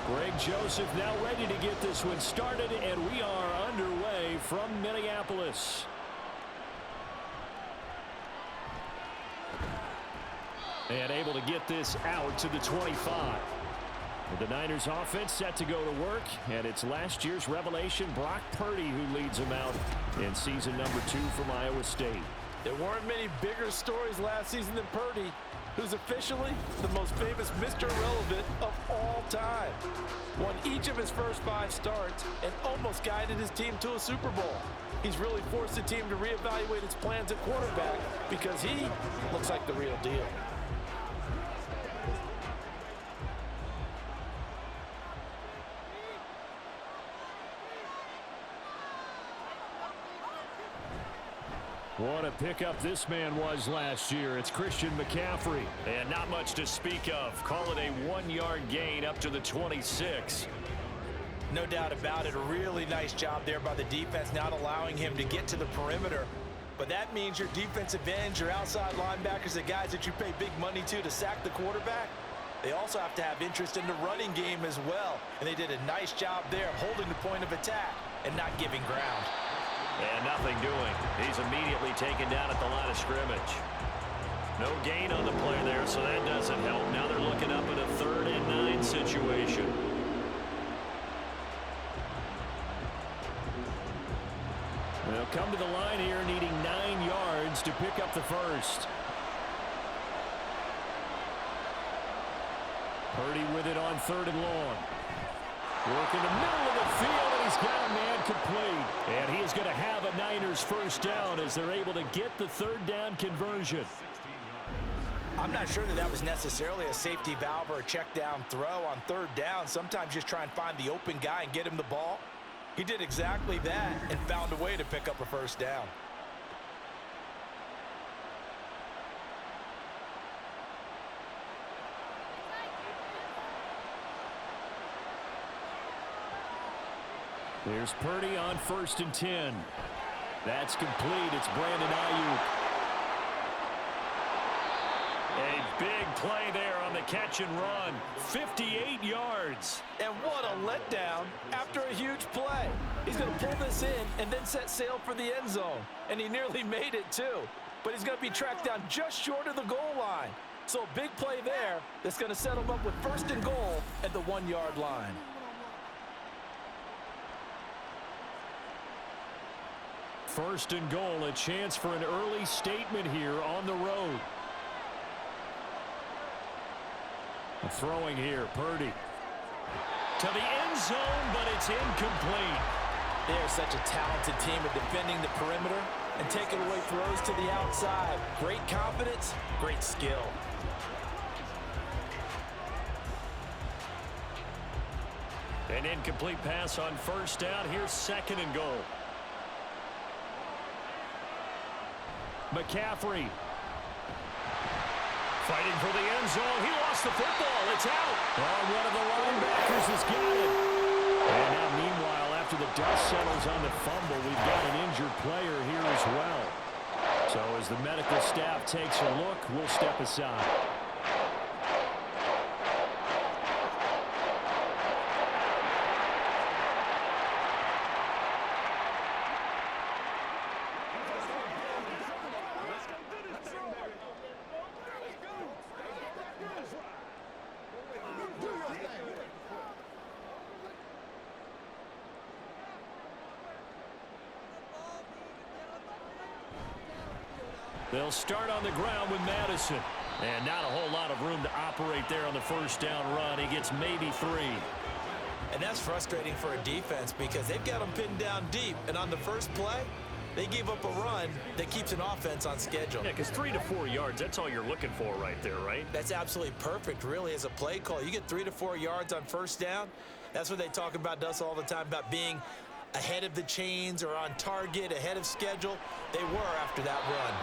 Greg Joseph now ready to get this one started, and we are underway from Minneapolis. And able to get this out to the 25. The Niners offense set to go to work, and it's last year's revelation, Brock Purdy, who leads them out in season number 2 from Iowa State. There weren't many bigger stories last season than Purdy, who's officially the most famous Mr. Irrelevant of all time. Won each of his first 5 starts and almost guided his team to a Super Bowl. He's really forced the team to reevaluate its plans at quarterback because he looks like the real deal. What a pickup this man was last year. It's Christian McCaffrey. And not much to speak of. Call it a 1-yard gain up to the 26. No doubt about it. A really nice job there by the defense, not allowing him to get to the perimeter. But that means your defensive ends, your outside linebackers, the guys that you pay big money to sack the quarterback, they also have to have interest in the running game as well. And they did a nice job there of holding the point of attack and not giving ground. And nothing doing. He's immediately taken down at the line of scrimmage. No gain on the play there, so that doesn't help. Now they're looking up at a 3rd and 9 situation. They'll come to the line here needing 9 yards to pick up the first. Purdy with it on 3rd and long. Work in the middle of the field, and he's got a man complete. And he is going to have a Niners first down as they're able to get the 3rd down conversion. I'm not sure that was necessarily a safety valve or a check down throw on 3rd down. Sometimes just try and find the open guy and get him the ball. He did exactly that and found a way to pick up a first down. There's Purdy on 1st and 10. That's complete. It's Brandon Ayuk. A big play there on the catch and run. 58 yards. And what a letdown after a huge play. He's going to pull this in and then set sail for the end zone. And he nearly made it too. But he's going to be tracked down just short of the goal line. So a big play there that's going to set him up with 1st and goal at the 1-yard line. First and goal, a chance for an early statement here on the road. Throwing here, Purdy. To the end zone, but it's incomplete. They're such a talented team at defending the perimeter and taking away throws to the outside. Great confidence, great skill. An incomplete pass on 1st down. Here's 2nd and goal. McCaffrey fighting for the end zone. He lost the football. It's out. Oh, one of the linebackers has got it. And now, meanwhile, after the dust settles on the fumble, we've got an injured player here as well. So as the medical staff takes a look, we'll step aside. They'll start on the ground with Madison. And not a whole lot of room to operate there on the 1st down run. He gets maybe 3. And that's frustrating for a defense because they've got them pinned down deep. And on the first play, they gave up a run that keeps an offense on schedule. Yeah, because 3 to 4 yards, that's all you're looking for right there, right? That's absolutely perfect, really, as a play call. You get 3 to 4 yards on 1st down. That's what they talk about us all the time, about being ahead of the chains or on target, ahead of schedule. They were after that run.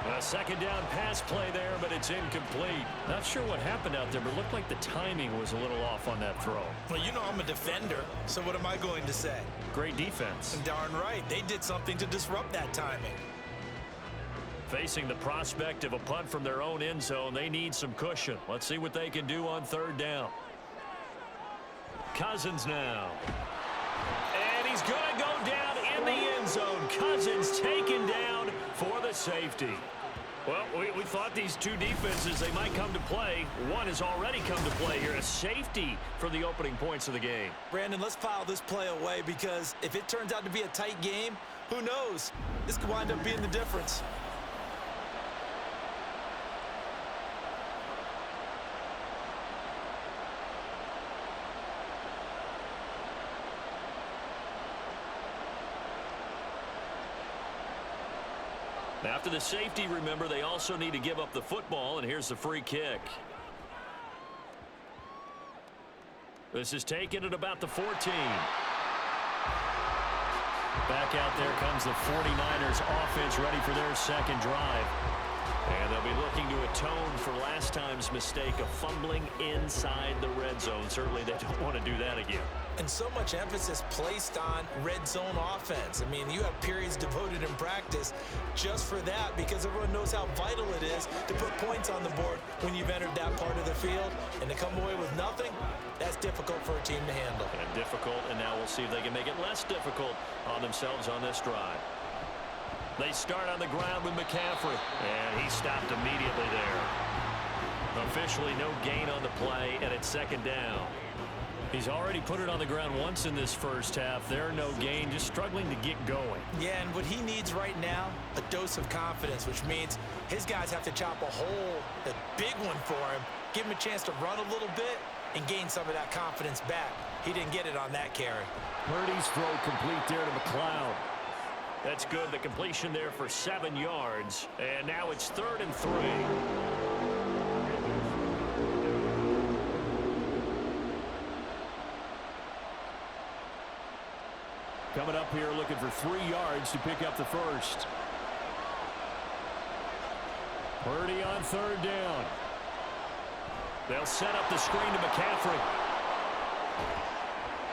A 2nd down pass play there, but it's incomplete. Not sure what happened out there, but it looked like the timing was a little off on that throw. Well, you know I'm a defender, so what am I going to say? Great defense. Darn right. They did something to disrupt that timing. Facing the prospect of a punt from their own end zone, they need some cushion. Let's see what they can do on 3rd down. Cousins now. And he's going to go down in the end zone. Cousins taken down for the safety. Well, we thought these two defenses, they might come to play. One has already come to play here, a safety for the opening points of the game. Brandon, let's file this play away because if it turns out to be a tight game, who knows? This could wind up being the difference. After the safety, remember, they also need to give up the football, and here's the free kick. This is taken at about the 14. Back out there comes the 49ers offense ready for their second drive. And they'll be looking to atone for last time's mistake of fumbling inside the red zone. Certainly they don't want to do that again. And so much emphasis placed on red zone offense. I mean, you have periods devoted in practice just for that because everyone knows how vital it is to put points on the board when you've entered that part of the field. And to come away with nothing, that's difficult for a team to handle. And difficult, and now we'll see if they can make it less difficult on themselves on this drive. They start on the ground with McCaffrey, and he stopped immediately there. Officially no gain on the play, and it's second down. He's already put it on the ground once in this first half. There, no gain, just struggling to get going. Yeah, and what he needs right now, a dose of confidence, which means his guys have to chop a hole, a big one for him, give him a chance to run a little bit and gain some of that confidence back. He didn't get it on that carry. Purdy's throw complete there to McLeod. That's good. The completion there for 7 yards. And now it's 3rd and 3. Coming up here looking for 3 yards to pick up the first. Purdy on 3rd down. They'll set up the screen to McCaffrey.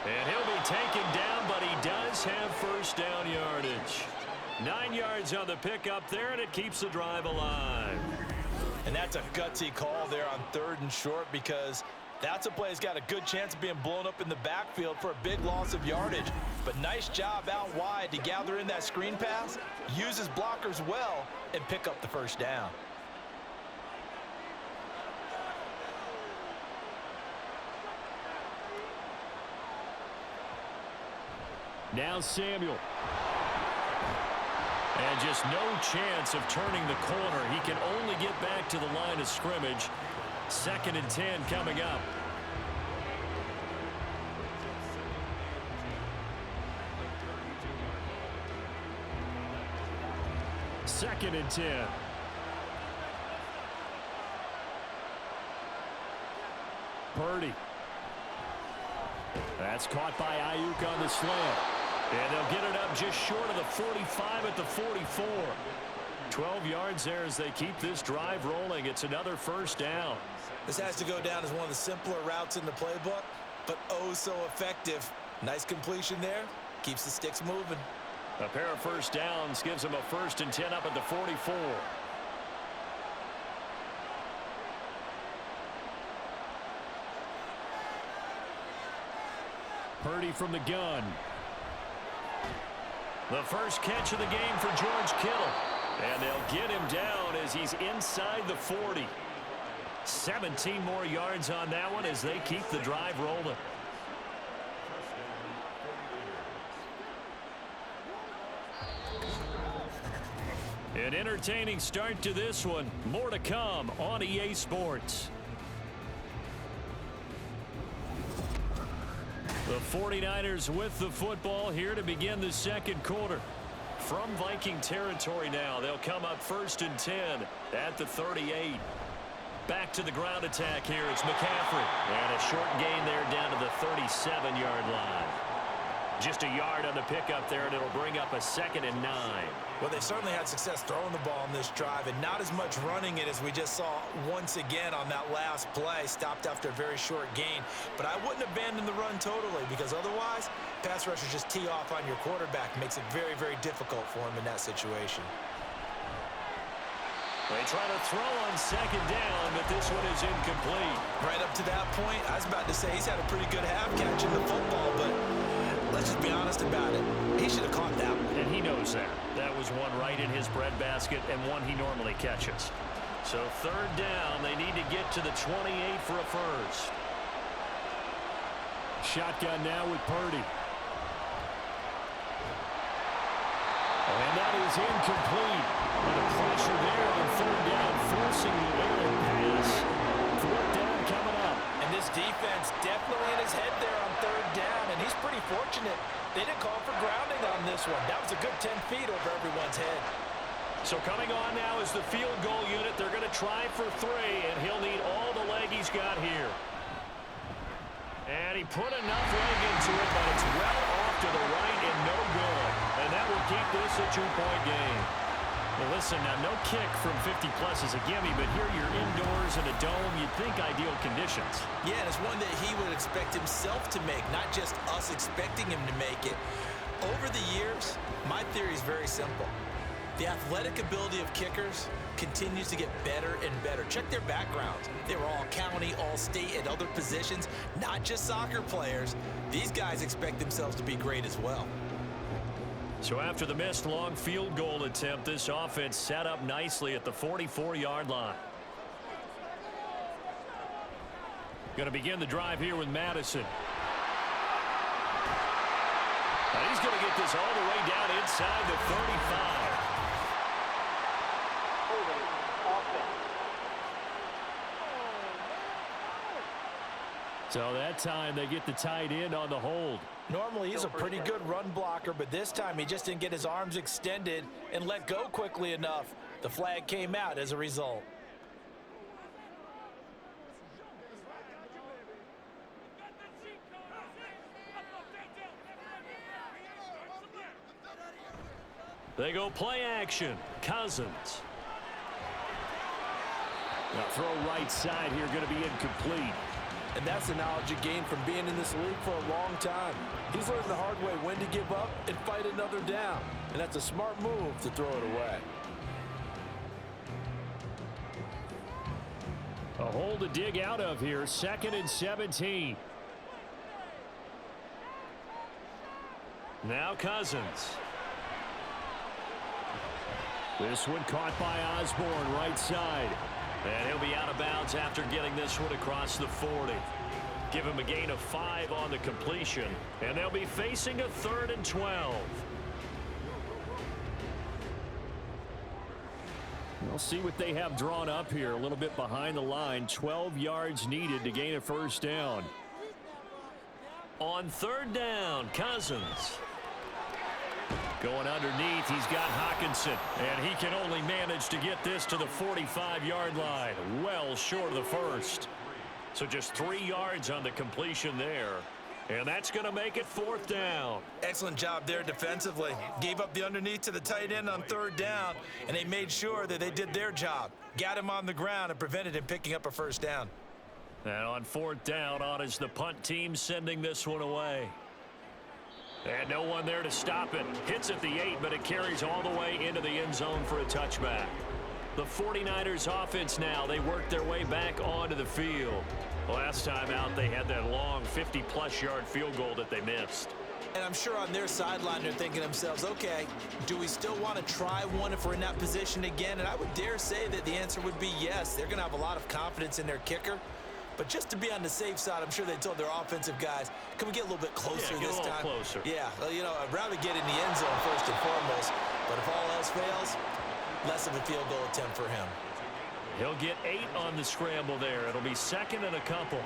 And he'll be taken down, but he does have first down yardage. 9 yards on the pickup there, and it keeps the drive alive. And that's a gutsy call there on 3rd and short because that's a play that's got a good chance of being blown up in the backfield for a big loss of yardage. But nice job out wide to gather in that screen pass, use his blockers well, and pick up the first down. Now Samuel. And just no chance of turning the corner. He can only get back to the line of scrimmage. 2nd and 10 coming up. Second and 10. Purdy. That's caught by Ayuk on the slant. And they'll get it up just short of the 45 at the 44. 12 yards there as they keep this drive rolling. It's another first down. This has to go down as one of the simpler routes in the playbook, but oh so effective. Nice completion there. Keeps the sticks moving. A pair of first downs gives them a 1st and 10 up at the 44. Purdy from the gun. The first catch of the game for George Kittle. And they'll get him down as he's inside the 40. 17 more yards on that one as they keep the drive rolling. An entertaining start to this one. More to come on EA Sports. The 49ers with the football here to begin the second quarter. From Viking territory now, they'll come up 1st and 10 at the 38. Back to the ground attack here. It's McCaffrey. And a short gain there down to the 37-yard line. Just a yard on the pickup there, and it'll bring up a 2nd and 9. Well, they certainly had success throwing the ball on this drive and not as much running it as we just saw once again on that last play. Stopped after a very short gain. But I wouldn't abandon the run totally because otherwise, pass rushers just tee off on your quarterback. Makes it very, very difficult for him in that situation. They try to throw on second down, but this one is incomplete. Right up to that point, I was about to say he's had a pretty good half catching the football, but let's just be honest about it. He should have caught that one. And he knows that. That was one right in his breadbasket and one he normally catches. So third down, they need to get to the 28 for a first. Shotgun now with Purdy. And that is incomplete. And the pressure there on third down, forcing the errant pass. Fourth down coming up. And this defense definitely in his head there on third down, and he's pretty fortunate. They didn't call for grounding on this one. That was a good 10 feet over everyone's head. So coming on now is the field goal unit. They're going to try for 3, and he'll need all the leg he's got here. And he put enough leg into it, but it's well off to the right and no good. And that will keep this a 2-point game. Well, listen, now no kick from 50-plus is a gimme, but here you're indoors in a dome. You'd think ideal conditions. Yeah, and it's one that he would expect himself to make, not just us expecting him to make it. Over the years, my theory is very simple. The athletic ability of kickers continues to get better and better. Check their backgrounds. They were all county, all state, at other positions, not just soccer players. These guys expect themselves to be great as well. So after the missed long field goal attempt, this offense set up nicely at the 44-yard line. Going to begin the drive here with Madison. And he's going to get this all the way down inside the 35. So that time they get the tight end on the hold. Normally he's a pretty good run blocker, but this time he just didn't get his arms extended and let go quickly enough. The flag came out as a result. They go play action. Cousins. Now throw right side here, going to be incomplete. And that's the knowledge you gain from being in this league for a long time. He's learned the hard way when to give up and fight another down. And that's a smart move to throw it away. A hole to dig out of here. 2nd and 17. Now Cousins. This one caught by Osborne, right side. And he'll be out of bounds after getting this one across the 40. Give him a gain of 5 on the completion. And they'll be facing a 3rd and 12. We'll see what they have drawn up here. A little bit behind the line. 12 yards needed to gain a first down. On 3rd down, Cousins. Going underneath, he's got Hawkinson, and he can only manage to get this to the 45-yard line, well short of the first. So just 3 yards on the completion there, and that's going to make it 4th down. Excellent job there defensively. Gave up the underneath to the tight end on 3rd down, and they made sure that they did their job. Got him on the ground and prevented him picking up a first down. And on 4th down, on is the punt team sending this one away. And no one there to stop it. Hits at the 8, but it carries all the way into the end zone for a touchback. The 49ers offense now, they work their way back onto the field. Last time out, they had that long 50-plus yard field goal that they missed. And I'm sure on their sideline they're thinking to themselves, okay, do we still want to try one if we're in that position again? And I would dare say that the answer would be yes. They're going to have a lot of confidence in their kicker. But just to be on the safe side, I'm sure they told their offensive guys, can we get a little bit closer this time? Closer. Yeah, well, you know, I'd rather get in the end zone first and foremost. But if all else fails, less of a field goal attempt for him. He'll get 8 on the scramble there. It'll be 2nd and a couple.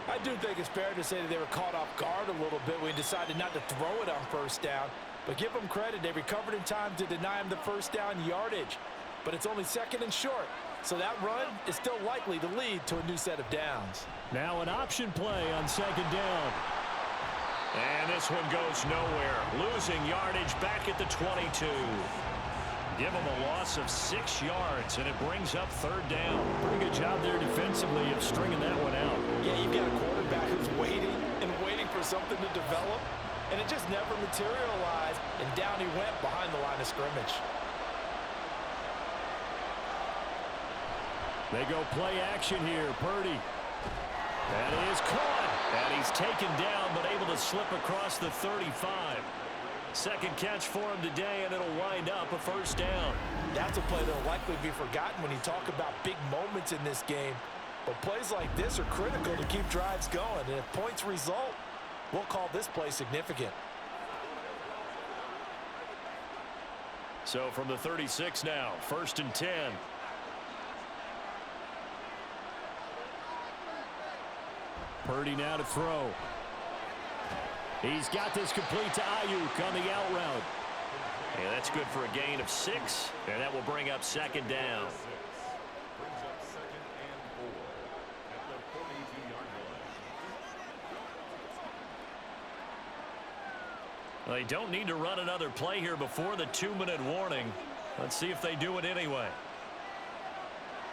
I do think it's fair to say that they were caught off guard a little bit when he decided not to throw it on 1st down. But give them credit. They recovered in time to deny him the 1st down yardage. But it's only 2nd and short. So that run is still likely to lead to a new set of downs. Now an option play on 2nd down. And this one goes nowhere. Losing yardage back at the 22. Give them a loss of 6 yards, and it brings up 3rd down. Pretty good job there defensively of stringing that one out. Yeah, you've got a quarterback who's waiting and waiting for something to develop, and it just never materialized, and down he went behind the line of scrimmage. They go play action here. Purdy. That is caught. And he's taken down, but able to slip across the 35. Second catch for him today, and it'll wind up a first down. That's a play that will likely be forgotten when you talk about big moments in this game. But plays like this are critical to keep drives going. And if points result, we'll call this play significant. So from the 36 now, 1st and 10. Purdy now to throw. He's got this complete to Ayuk on the out route. Yeah, that's good for a gain of 6, and that will bring up 2nd down. Well, they don't need to run another play here before the 2-minute warning. Let's see if they do it anyway.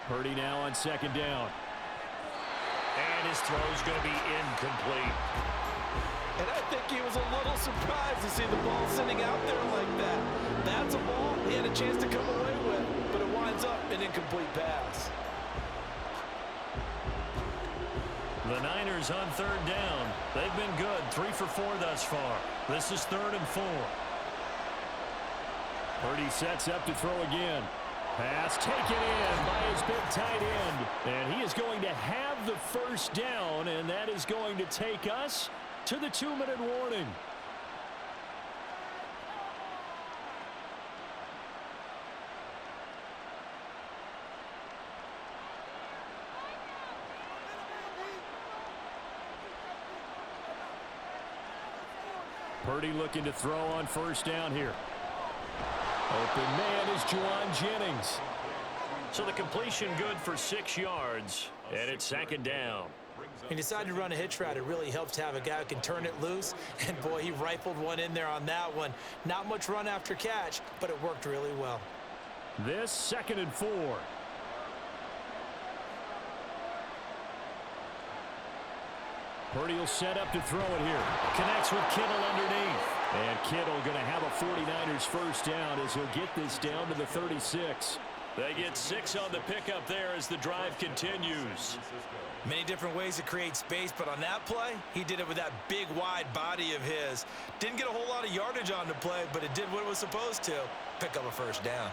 Purdy now on 2nd down. And his throw's going to be incomplete. And I think he was a little surprised to see the ball sitting out there like that. That's a ball he had a chance to come away with, but it winds up an incomplete pass. The Niners on 3rd down. They've been good, 3 for 4 thus far. This is 3rd and 4. Purdy sets up to throw again. Pass taken in by his big tight end. And he is going to have the first down, and that is going to take us to the 2-minute warning. Purdy looking to throw on 1st down here. Open man is Juwan Jennings. So the completion good for 6 yards, and it's 2nd down. He decided to run a hitch route. It really helps to have a guy who can turn it loose. And, boy, he rifled one in there on that one. Not much run after catch, but it worked really well. This 2nd and 4. Purdy will set up to throw it here. Connects with Kittle underneath. And Kittle going to have a 49ers first down as he'll get this down to the 36. They get 6 on the pickup there as the drive continues. Many different ways to create space, but on that play, he did it with that big, wide body of his. Didn't get a whole lot of yardage on the play, but it did what it was supposed to. Pick up a first down.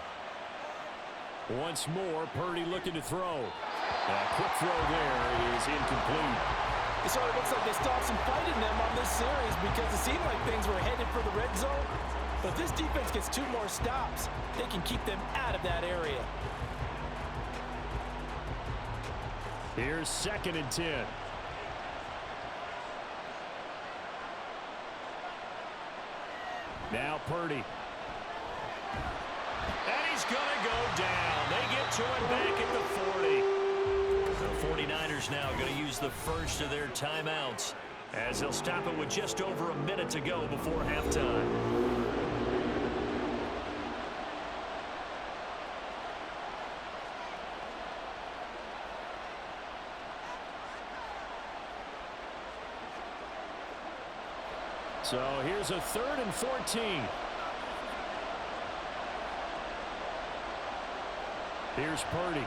Once more, Purdy looking to throw. A quick throw there. It is incomplete. It sort of looks like they stopped some fight in them on this series because it seemed like things were headed for the red zone. But if this defense gets 2 more stops, they can keep them out of that area. Here's 2nd and 10. Now Purdy. And he's going to go down. They get to it back at the 40. The 49ers now going to use the first of their timeouts as they'll stop it with just over a minute to go before halftime. So here's a 3rd and 14. Here's Purdy.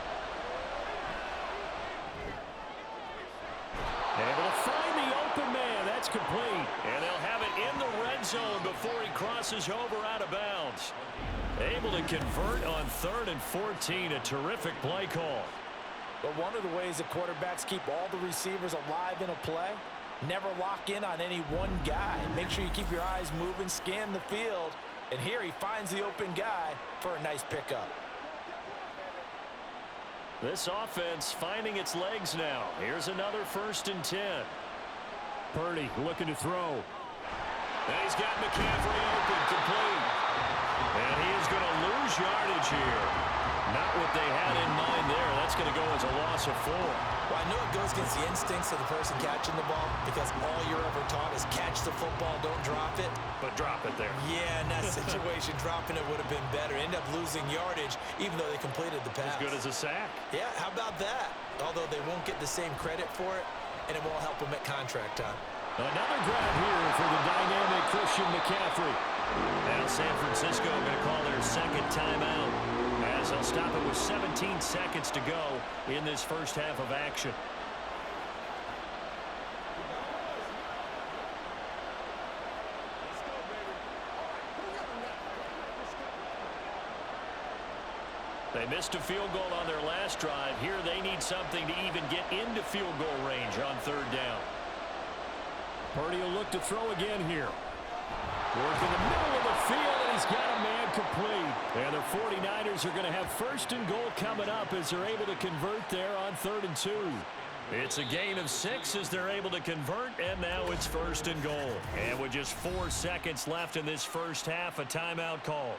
Able to find the open man. That's complete. And they'll have it in the red zone before he crosses over out of bounds. Able to convert on 3rd and 14. A terrific play call. But one of the ways that quarterbacks keep all the receivers alive in a play, never lock in on any one guy. Make sure you keep your eyes moving, scan the field. And here he finds the open guy for a nice pickup. This offense finding its legs now. Here's another 1st and 10. Purdy looking to throw. And he's got McCaffrey open, complete. And he is going to lose yardage here. Not what they had in mind there. That's going to go as a loss of 4. Well, I know it goes against the instincts of the person catching the ball because all you're ever taught is catch the football, don't drop it. But drop it there. Yeah, in that situation, dropping it would have been better. End up losing yardage, even though they completed the pass. As good as a sack. Yeah, how about that? Although they won't get the same credit for it, and it won't help them at contract time. Another grab here for the dynamic Christian McCaffrey. Now San Francisco going to call their 2nd timeout as they'll stop it with 17 seconds to go in this first half of action. They missed a field goal on their last drive. Here they need something to even get into field goal range on third down. Purdy will look to throw again here. Work in the middle of the field, and he's got a man complete. And the 49ers are going to have first and goal coming up as they're able to convert there on 3rd and 2. It's a gain of 6 as they're able to convert, and now it's first and goal. And with just 4 seconds left in this first half, a timeout call.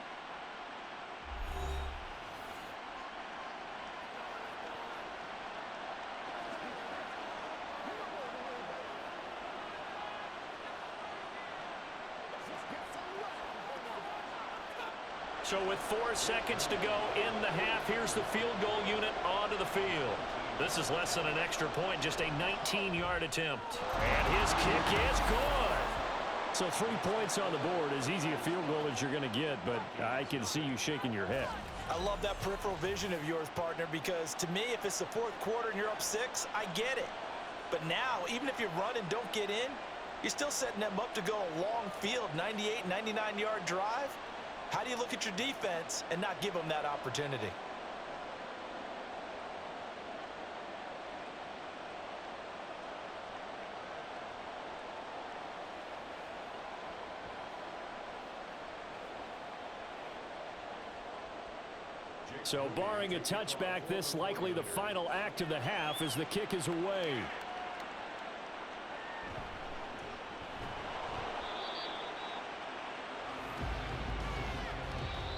So with 4 seconds to go in the half, here's the field goal unit onto the field. This is less than an extra point, just a 19-yard attempt. And his kick is good. So 3 points on the board, as easy a field goal as you're going to get, but I can see you shaking your head. I love that peripheral vision of yours, partner, because to me, if it's the 4th quarter and you're up 6, I get it. But now, even if you run and don't get in, you're still setting them up to go a long field, 98, 99-yard drive. How do you look at your defense and not give them that opportunity? So barring a touchback, this likely the final act of the half as the kick is away.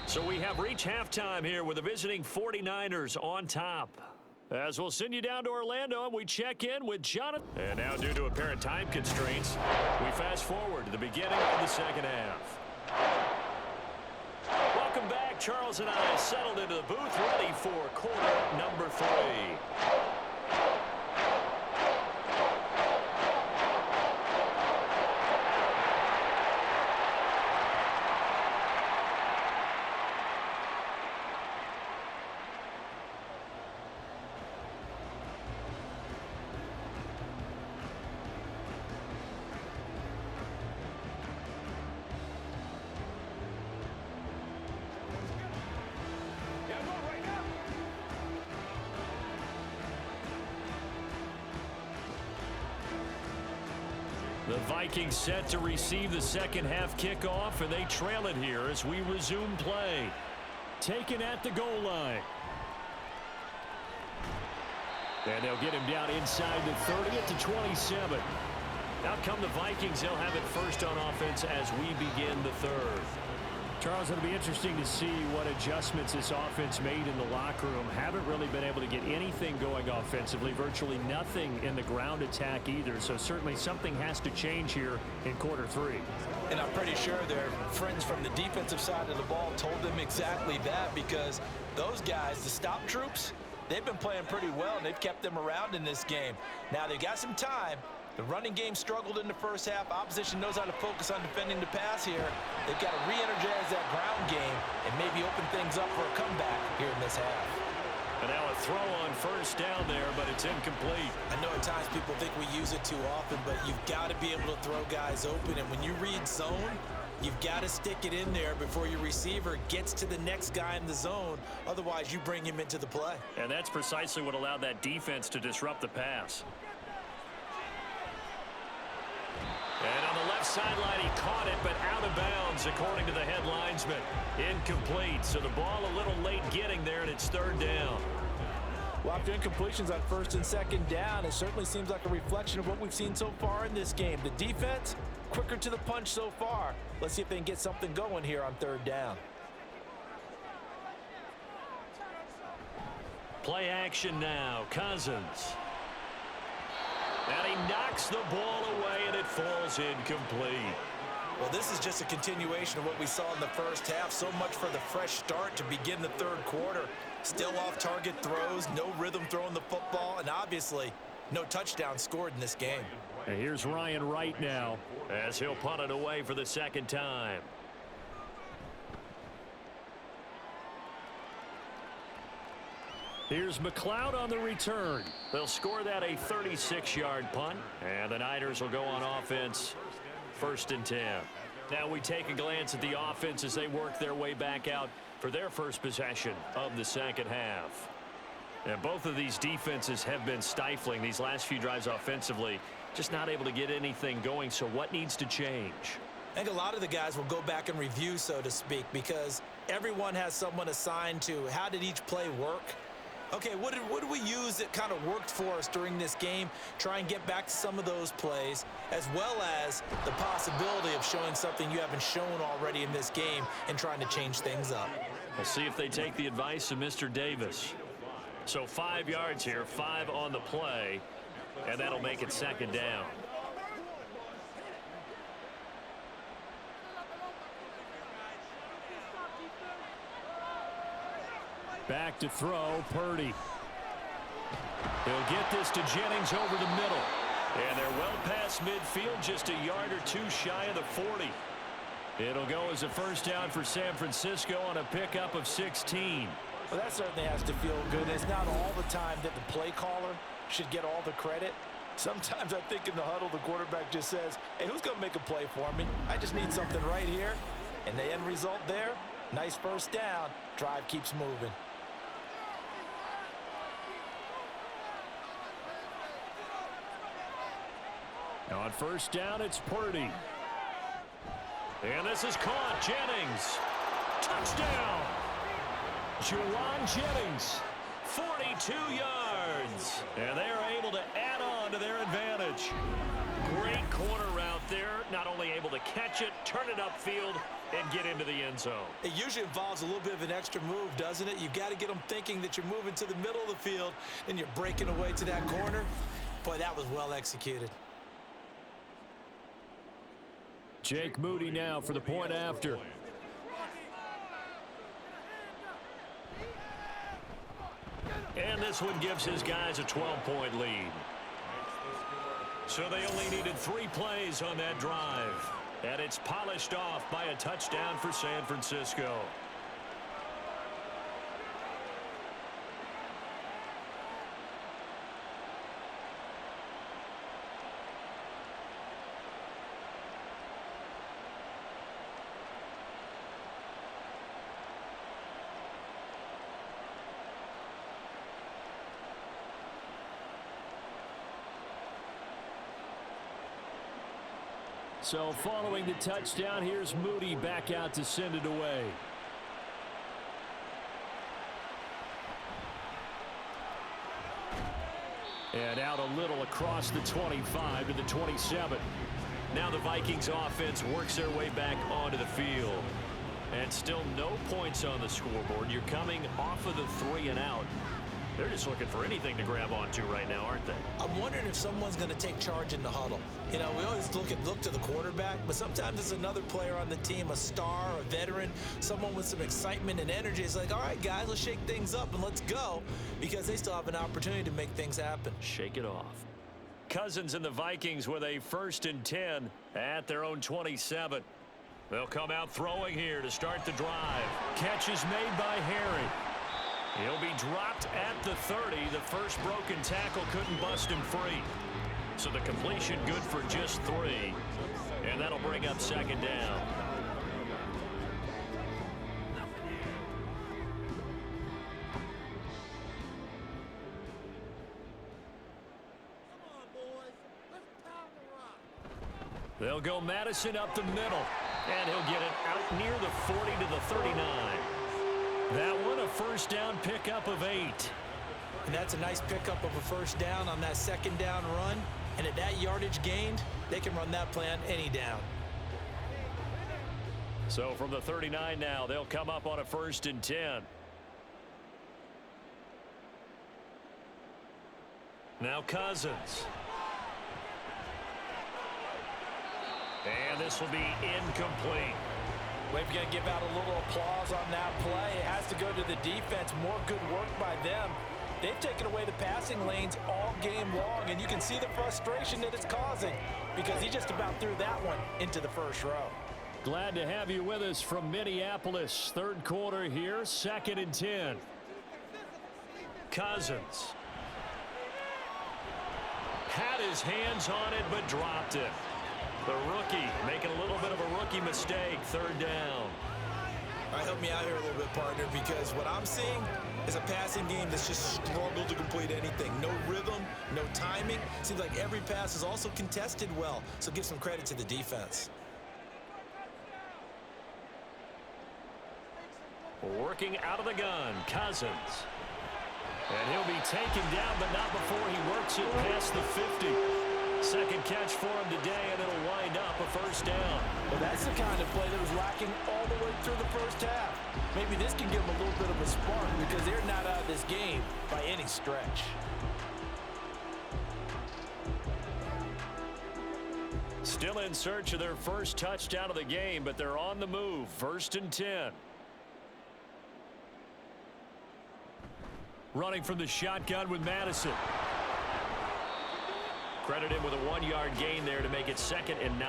So we have reached halftime here with the visiting 49ers on top. As we'll send you down to Orlando, and we check in with Jonathan. And now, due to apparent time constraints, we fast forward to the beginning of the second half. Welcome back. Charles and I settled into the booth, ready for quarter number 3. The Vikings set to receive the second half kickoff, and they trail it here as we resume play. Taken at the goal line. And they'll get him down inside the 30 at the 27. Out come the Vikings. They'll have it first on offense as we begin the third. Charles, it'll be interesting to see what adjustments this offense made in the locker room. Haven't really been able to get anything going offensively, virtually nothing in the ground attack either. So certainly something has to change here in quarter 3. And I'm pretty sure their friends from the defensive side of the ball told them exactly that, because those guys, the stop troops, they've been playing pretty well, and they've kept them around in this game. Now they've got some time. The running game struggled in the first half. Opposition knows how to focus on defending the pass here. They've got to re-energize that ground game and maybe open things up for a comeback here in this half. And now a throw on first down there, but it's incomplete. I know at times people think we use it too often, but you've got to be able to throw guys open. And when you read zone, you've got to stick it in there before your receiver gets to the next guy in the zone. Otherwise, you bring him into the play. And that's precisely what allowed that defense to disrupt the pass. And on the left sideline, he caught it, but out of bounds, according to the head linesman. Incomplete, so the ball a little late getting there, and it's third down. Well, after incompletions on first and second down, it certainly seems like a reflection of what we've seen so far in this game. The defense, quicker to the punch so far. Let's see if they can get something going here on third down. Play action now, Cousins. And he knocks the ball away, and it falls incomplete. Well, this is just a continuation of what we saw in the first half. So much for the fresh start to begin the third quarter. Still off-target throws, no rhythm throwing the football, and obviously no touchdown scored in this game. And here's Ryan Wright now, as he'll punt it away for the second time. Here's McLeod on the return. They'll score that a 36-yard punt, and the Niners will go on offense 1st and 10. Now we take a glance at the offense as they work their way back out for their first possession of the second half. And both of these defenses have been stifling these last few drives offensively, just not able to get anything going. So what needs to change? I think a lot of the guys will go back and review, so to speak, because everyone has someone assigned to how did each play work. Okay, what did we use that kind of worked for us during this game? Try and get back to some of those plays, as well as the possibility of showing something you haven't shown already in this game and trying to change things up. We'll see if they take the advice of Mr. Davis. So 5 yards here, 5 on the play, and that'll make it 2nd down. Back to throw, Purdy. He'll get this to Jennings over the middle. And they're well past midfield, just a yard or two shy of the 40. It'll go as a 1st down for San Francisco on a pickup of 16. Well, that certainly has to feel good. It's not all the time that the play caller should get all the credit. Sometimes I think in the huddle, the quarterback just says, hey, who's going to make a play for me? I just need something right here. And the end result there, nice 1st down. Drive keeps moving. On 1st down, it's Purdy. And this is caught. Jennings. Touchdown. Juwan Jennings. 42 yards. And they are able to add on to their advantage. Great corner route there. Not only able to catch it, turn it upfield, and get into the end zone. It usually involves a little bit of an extra move, doesn't it? You've got to get them thinking that you're moving to the middle of the field and you're breaking away to that corner. Boy, that was well executed. Jake Moody now for the point after. And this one gives his guys a 12-point lead. So they only needed 3 plays on that drive. And it's polished off by a touchdown for San Francisco. So following the touchdown, here's Moody back out to send it away. And out a little across the 25 to the 27. Now the Vikings offense works their way back onto the field. And still no points on the scoreboard. You're coming off of the 3 and out. They're just looking for anything to grab onto right now, aren't they? I'm wondering if someone's going to take charge in the huddle. You know, we always look to the quarterback, but sometimes it's another player on the team, a star, a veteran, someone with some excitement and energy. It's like, all right, guys, let's shake things up and let's go, because they still have an opportunity to make things happen. Shake it off. Cousins and the Vikings with a 1st and 10 at their own 27. They'll come out throwing here to start the drive. Catch is made by Harry. He'll be dropped at the 30. The first broken tackle couldn't bust him free. So the completion good for just 3. And that'll bring up 2nd down. They'll go Madison up the middle. And he'll get it out near the 40 to the 39. That one a 1st down pickup of 8. And that's a nice pickup of a 1st down on that 2nd down run. And at that yardage gained, they can run that play on any down. So from the 39 now, they'll come up on a 1st and 10. Now Cousins. And this will be incomplete. We're going to give out a little applause on that play. It has to go to the defense. More good work by them. They've taken away the passing lanes all game long, and you can see the frustration that it's causing because he just about threw that one into the 1st row. Glad to have you with us from Minneapolis. 3rd quarter here, 2nd and 10. Cousins. Had his hands on it, but dropped it. The rookie making a little bit of a rookie mistake. Third down. All right, help me out here a little bit, partner, because what I'm seeing is a passing game that's just struggled to complete anything. No rhythm, no timing. Seems like every pass is also contested well, so give some credit to the defense. Working out of the gun, Cousins. And he'll be taken down, but not before he works it past the 50. Second catch for him today, and it'll wind up a first down. Well, that's the kind of play that was lacking all the way through the first half. Maybe this can give them a little bit of a spark because they're not out of this game by any stretch. Still in search of their first touchdown of the game, but they're on the move. 1st and 10. Running from the shotgun with Madison. Credit him with a 1-yard gain there to make it 2nd and 9.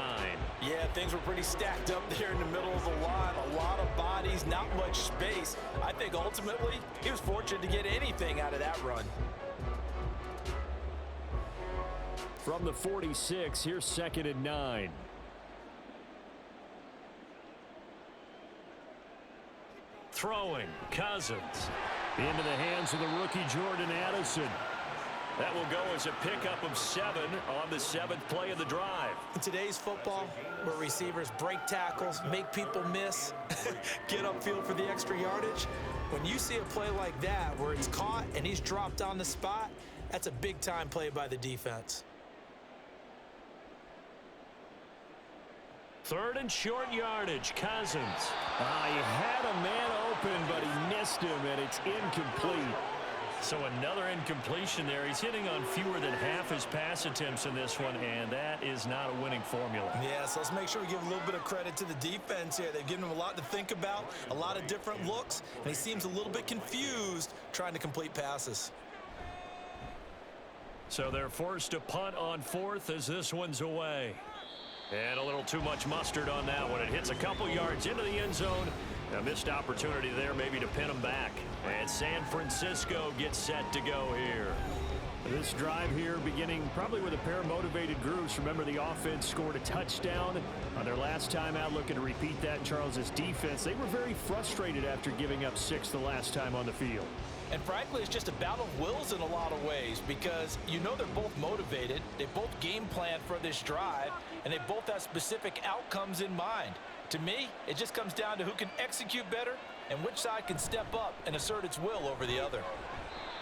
Yeah, things were pretty stacked up there in the middle of the line. A lot of bodies, not much space. I think ultimately he was fortunate to get anything out of that run. From the 46, here's 2nd and 9. Throwing, Cousins. Into the hands of the rookie Jordan Addison. That will go as a pickup of 7 on the 7th play of the drive. In today's football, where receivers break tackles, make people miss, get upfield for the extra yardage, when you see a play like that where it's caught and he's dropped on the spot, that's a big-time play by the defense. 3rd and short yardage, Cousins. He had a man open, but he missed him, and it's incomplete. So another incompletion there. He's hitting on fewer than half his pass attempts in this one, and that is not a winning formula. Yeah, so let's make sure we give a little bit of credit to the defense here. They've given him a lot to think about, a lot of different looks, and he seems a little bit confused trying to complete passes. So they're forced to punt on 4th as this one's away. And a little too much mustard on that one. It hits a couple yards into the end zone. A missed opportunity there maybe to pin them back. And San Francisco gets set to go here. This drive here beginning probably with a pair of motivated groups. Remember, the offense scored a touchdown on their last time out. Looking to repeat that. Charles's defense, they were very frustrated after giving up 6 the last time on the field. And frankly, it's just a battle of wills in a lot of ways because you know they're both motivated. They both game plan for this drive, and they both have specific outcomes in mind. To me, it just comes down to who can execute better and which side can step up and assert its will over the other.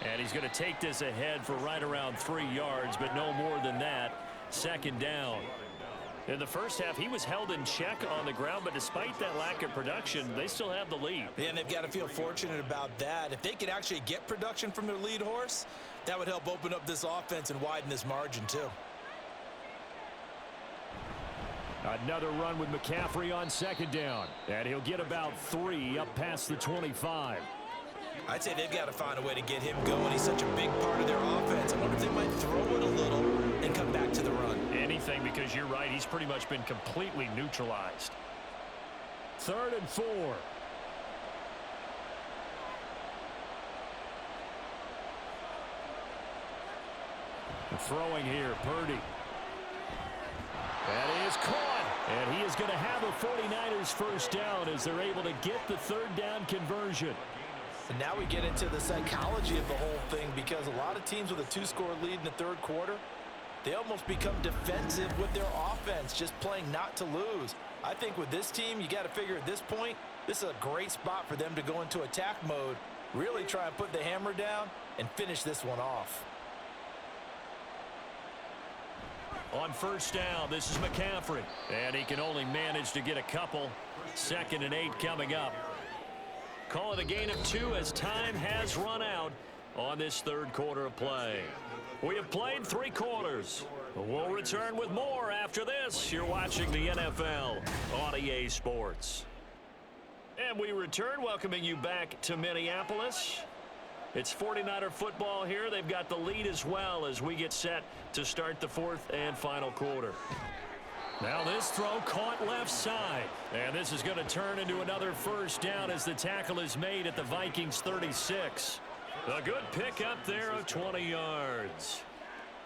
And he's going to take this ahead for right around 3 yards, but no more than that. 2nd down. In the first half, he was held in check on the ground, but despite that lack of production, they still have the lead. Yeah, and they've got to feel fortunate about that. If they could actually get production from their lead horse, that would help open up this offense and widen this margin too. Another run with McCaffrey on 2nd down. And he'll get about 3 up past the 25. I'd say they've got to find a way to get him going. He's such a big part of their offense. I wonder if they might throw it a little and come back to the run. Anything, because you're right. He's pretty much been completely neutralized. 3rd and 4. Throwing here, Purdy. That is caught. And he is going to have a 49ers first down as they're able to get the 3rd down conversion. And now we get into the psychology of the whole thing because a lot of teams with a 2-score lead in the 3rd quarter, they almost become defensive with their offense, just playing not to lose. I think with this team, you got to figure at this point, this is a great spot for them to go into attack mode, really try and put the hammer down and finish this one off. On 1st down, this is McCaffrey. And he can only manage to get a couple. 2nd and 8 coming up. Call it a gain of 2 as time has run out on this 3rd quarter of play. We have played 3 quarters. We'll return with more after this. You're watching the NFL on EA Sports. And we return, welcoming you back to Minneapolis. It's 49er football here. They've got the lead as well as we get set to start the 4th and final quarter. Now this throw caught left side. And this is going to turn into another first down as the tackle is made at the Vikings 36. A good pick up there of 20 yards.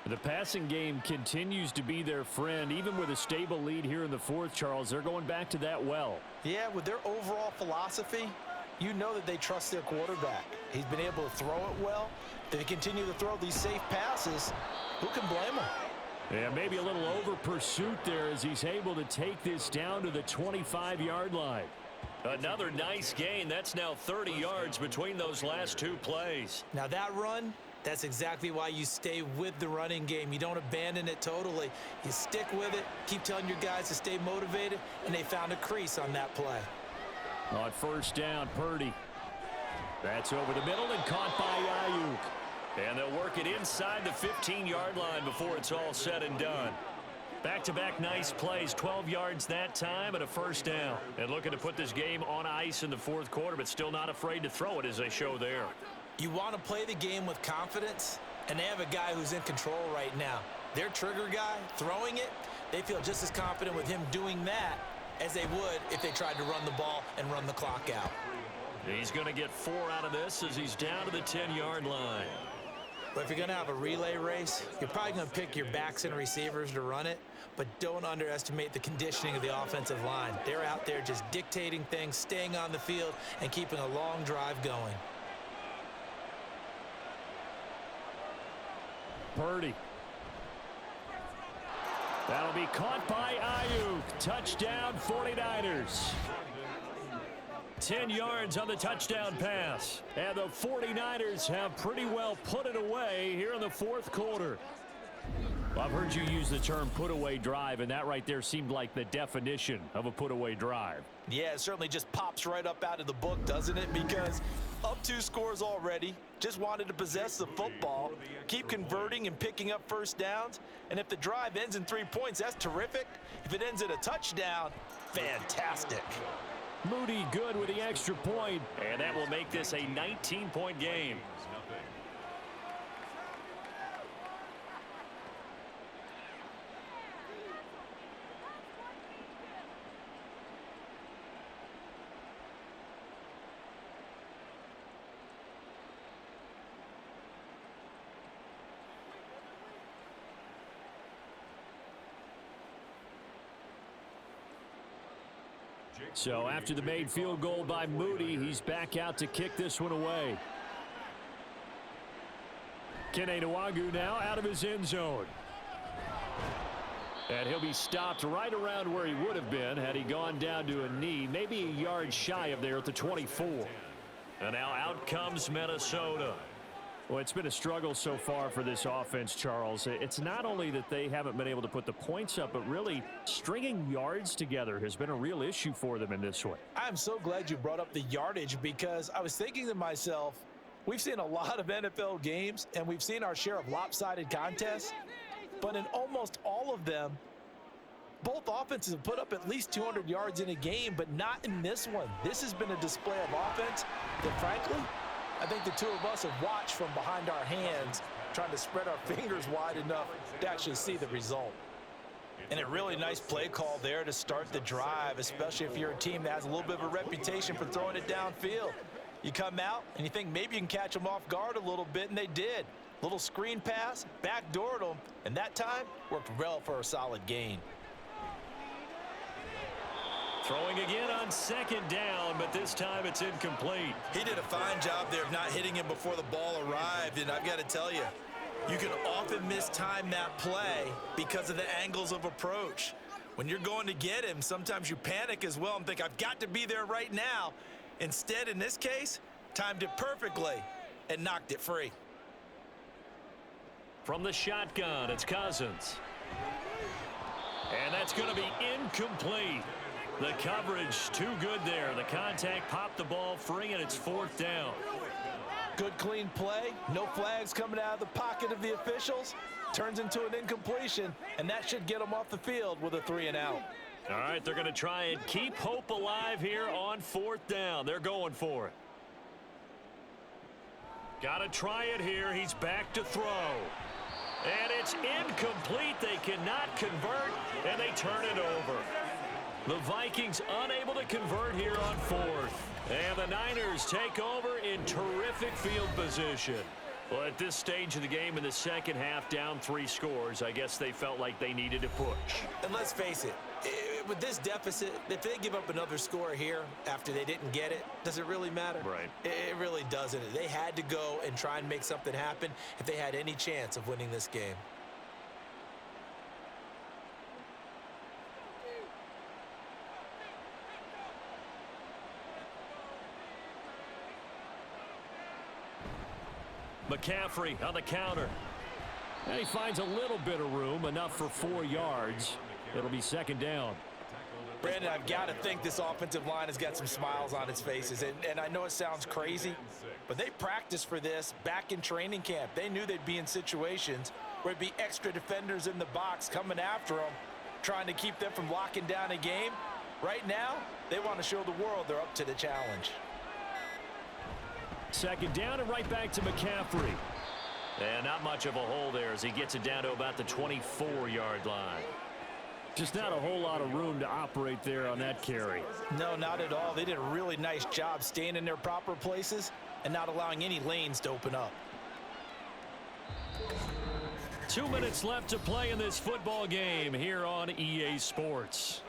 The passing game continues to be their friend. Even with a stable lead here in the fourth, Charles, they're going back to that well. Yeah, with their overall philosophy, you know that they trust their quarterback. He's been able to throw it well. They continue to throw these safe passes. Who can blame them? Yeah, maybe a little over pursuit there as he's able to take this down to the 25-yard line. Another nice gain. That's now 30 yards between those last two plays. Now that run, that's exactly why you stay with the running game. You don't abandon it totally. You stick with it, keep telling your guys to stay motivated, and they found a crease on that play. On first down, Purdy. That's over the middle and caught by Ayuk. And they'll work it inside the 15-yard line before it's all said and done. Back-to-back nice plays, 12 yards that time and a first down. And looking to put this game on ice in the fourth quarter, but still not afraid to throw it as they show there. You want to play the game with confidence, and they have a guy who's in control right now. Their trigger guy, throwing it, they feel just as confident with him doing that as they would if they tried to run the ball and run the clock out. He's going to get 4 out of this as he's down to the 10-yard line. But if you're going to have a relay race, you're probably going to pick your backs and receivers to run it, but don't underestimate the conditioning of the offensive line. They're out there just dictating things, staying on the field, and keeping a long drive going. Purdy. That'll be caught by Ayuk. Touchdown, 49ers. 10 yards on the touchdown pass. And the 49ers have pretty well put it away here in the fourth quarter. Well, I've heard you use the term put-away drive, and that right there seemed like the definition of a put-away drive. Yeah, it certainly just pops right up out of the book, doesn't it? Because up 2 scores already, just wanted to possess the football, keep converting and picking up first downs. And if the drive ends in 3 points, that's terrific. If it ends in a touchdown, fantastic. Moody good with the extra point. And that will make this a 19-point game. So after the made field goal by Moody, he's back out to kick this one away. Kene Nwangwu now out of his end zone. And he'll be stopped right around where he would have been had he gone down to a knee, maybe a yard shy of there at the 24. And now out comes Minnesota. Well, it's been a struggle so far for this offense, Charles. It's not only that they haven't been able to put the points up, but really stringing yards together has been a real issue for them in this one. I'm so glad you brought up the yardage because I was thinking to myself, we've seen a lot of NFL games and we've seen our share of lopsided contests, but in almost all of them, both offenses have put up at least 200 yards in a game, but not in this one. This has been a display of offense that, frankly, I think the two of us have watched from behind our hands, trying to spread our fingers wide enough to actually see the result. And a really nice play call there to start the drive, especially if you're a team that has a little bit of a reputation for throwing it downfield. You come out and you think maybe you can catch them off guard a little bit, and they did. Little screen pass, backdoored them, and that time worked well for a solid gain. Throwing again on second down, but this time it's incomplete. He did a fine job there of not hitting him before the ball arrived, and I've got to tell you, you can often mistime that play because of the angles of approach. When you're going to get him, sometimes you panic as well and think, I've got to be there right now. Instead, in this case, timed it perfectly and knocked it free. From the shotgun, it's Cousins. And that's going to be incomplete. The coverage too good there. The contact popped the ball free, and it's fourth down. Good clean play. No flags coming out of the pocket of the officials. Turns into an incompletion, and that should get them off the field with a 3-and-out. All right, they're going to try and keep hope alive here on fourth down. They're going for it. Got to try it here. He's back to throw. And it's incomplete. They cannot convert, and they turn it over. The Vikings unable to convert here on fourth. And the Niners take over in terrific field position. Well, at this stage of the game in the second half, down 3 scores, I guess they felt like they needed to push. And let's face it, with this deficit, if they give up another score here after they didn't get it, does it really matter? Right. It really doesn't. They had to go and try and make something happen if they had any chance of winning this game. McCaffrey on the counter. And he finds a little bit of room, enough for 4 yards. It'll be second down. Brandon, I've got to think this offensive line has got some smiles on its faces. And I know it sounds crazy, but they practiced for this back in training camp. They knew they'd be in situations where it'd be extra defenders in the box coming after them, trying to keep them from locking down a game. Right now, they want to show the world they're up to the challenge. Second down and right back to McCaffrey. And not much of a hole there as he gets it down to about the 24-yard line. Just not a whole lot of room to operate there on that carry. No, not at all. They did a really nice job staying in their proper places and not allowing any lanes to open up. 2 minutes left to play in this football game here on EA Sports.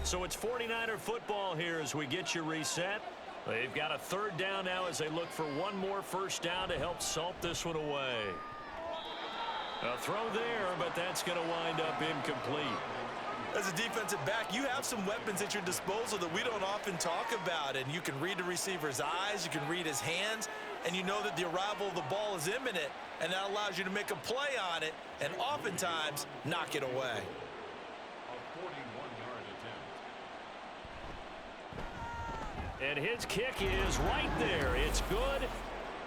So it's 49er football here as we get you reset. They've got a third down now as they look for one more first down to help salt this one away. A throw there, but that's going to wind up incomplete. As a defensive back, you have some weapons at your disposal that we don't often talk about. And you can read the receiver's eyes, you can read his hands, and you know that the arrival of the ball is imminent, and that allows you to make a play on it and oftentimes knock it away. And his kick is right there. It's good.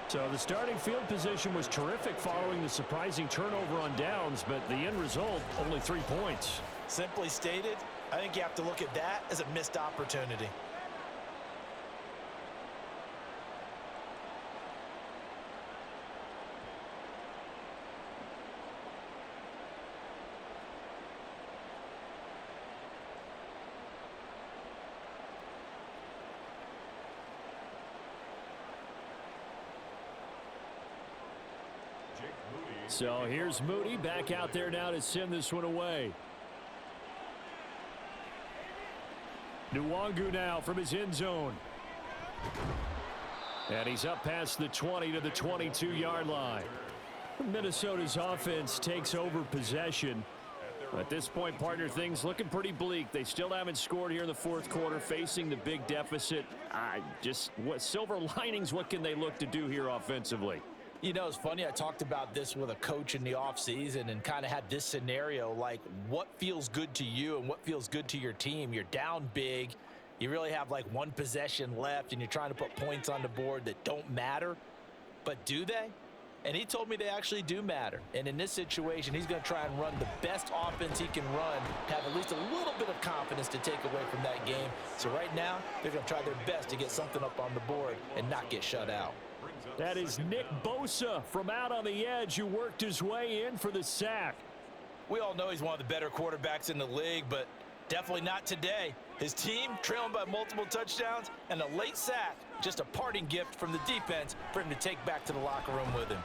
So the starting field position was terrific following the surprising turnover on downs, but the end result, only 3 points. Simply stated, I think you have to look at that as a missed opportunity. So here's Moody back out there now to send this one away. Nwangu now from his end zone. And he's up past the 20 to the 22-yard line. Minnesota's offense takes over possession. At this point, partner, things looking pretty bleak. They still haven't scored here in the fourth quarter, facing the big deficit. What silver linings, what can they look to do here offensively? You know, it's funny, I talked about this with a coach in the offseason and kind of had this scenario, like what feels good to you and what feels good to your team. You're down big. You really have like one possession left and you're trying to put points on the board that don't matter. But do they? And he told me they actually do matter. And in this situation, he's going to try and run the best offense he can run to have at least a little bit of confidence to take away from that game. So right now, they're going to try their best to get something up on the board and not get shut out. That is Nick Bosa from out on the edge who worked his way in for the sack. We all know he's one of the better quarterbacks in the league, but definitely not today. His team trailing by multiple touchdowns and a late sack, just a parting gift from the defense for him to take back to the locker room with him.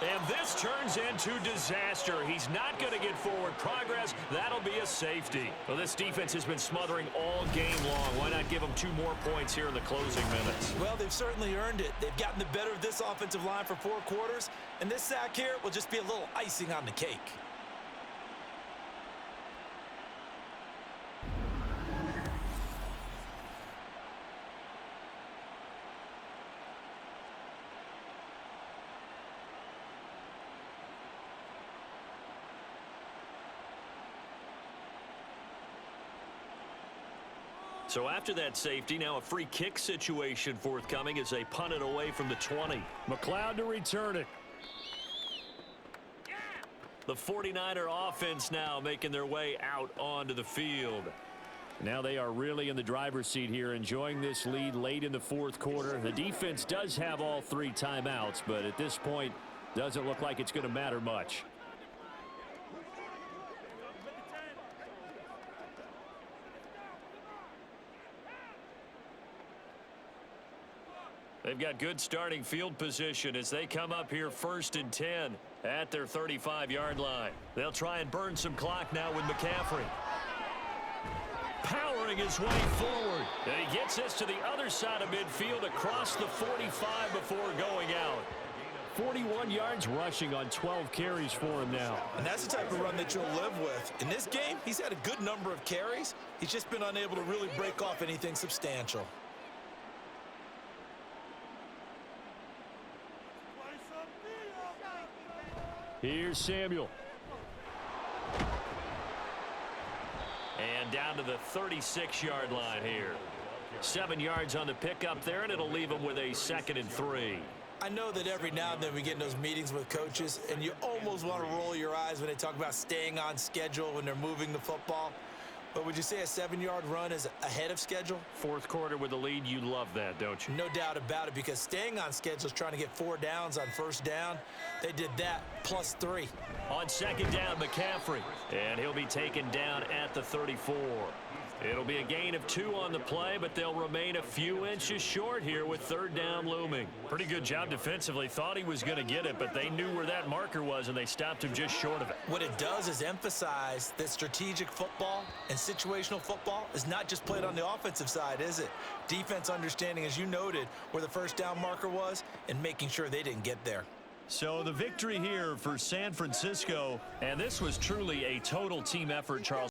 And this turns into disaster. He's not going to get forward progress. That'll be a safety. Well, this defense has been smothering all game long. Why not give them 2 more points here in the closing minutes? Well, they've certainly earned it. They've gotten the better of this offensive line for 4 quarters, and this sack here will just be a little icing on the cake. So after that safety, now a free kick situation forthcoming as they punt it away from the 20. McLeod to return it. The 49er offense now making their way out onto the field. Now they are really in the driver's seat here, enjoying this lead late in the fourth quarter. The defense does have all 3 timeouts, but at this point, doesn't look like it's going to matter much. They've got good starting field position as they come up here 1st and 10 at their 35-yard line. They'll try and burn some clock now with McCaffrey. Powering his way forward. And he gets this to the other side of midfield across the 45 before going out. 41 yards rushing on 12 carries for him now. And that's the type of run that you'll live with. In this game, he's had a good number of carries. He's just been unable to really break off anything substantial. Here's Samuel. And down to the 36-yard line here. 7 yards on the pickup there, and it'll leave him with a 2nd and 3. I know that every now and then we get in those meetings with coaches, and you almost want to roll your eyes when they talk about staying on schedule when they're moving the football. But would you say a 7-yard run is ahead of schedule? 4th quarter with the lead, you love that, don't you? No doubt about it, because staying on schedule is trying to get 4 downs on 1st down. They did that plus 3. On 2nd down, McCaffrey. And he'll be taken down at the 34. It'll be a gain of 2 on the play, but they'll remain a few inches short here with 3rd down looming. Pretty good job defensively. Thought he was going to get it, but they knew where that marker was, and they stopped him just short of it. What it does is emphasize that strategic football and situational football is not just played on the offensive side, is it? Defense understanding, as you noted, where the 1st down marker was and making sure they didn't get there. So the victory here for San Francisco, and this was truly a total team effort, Charles.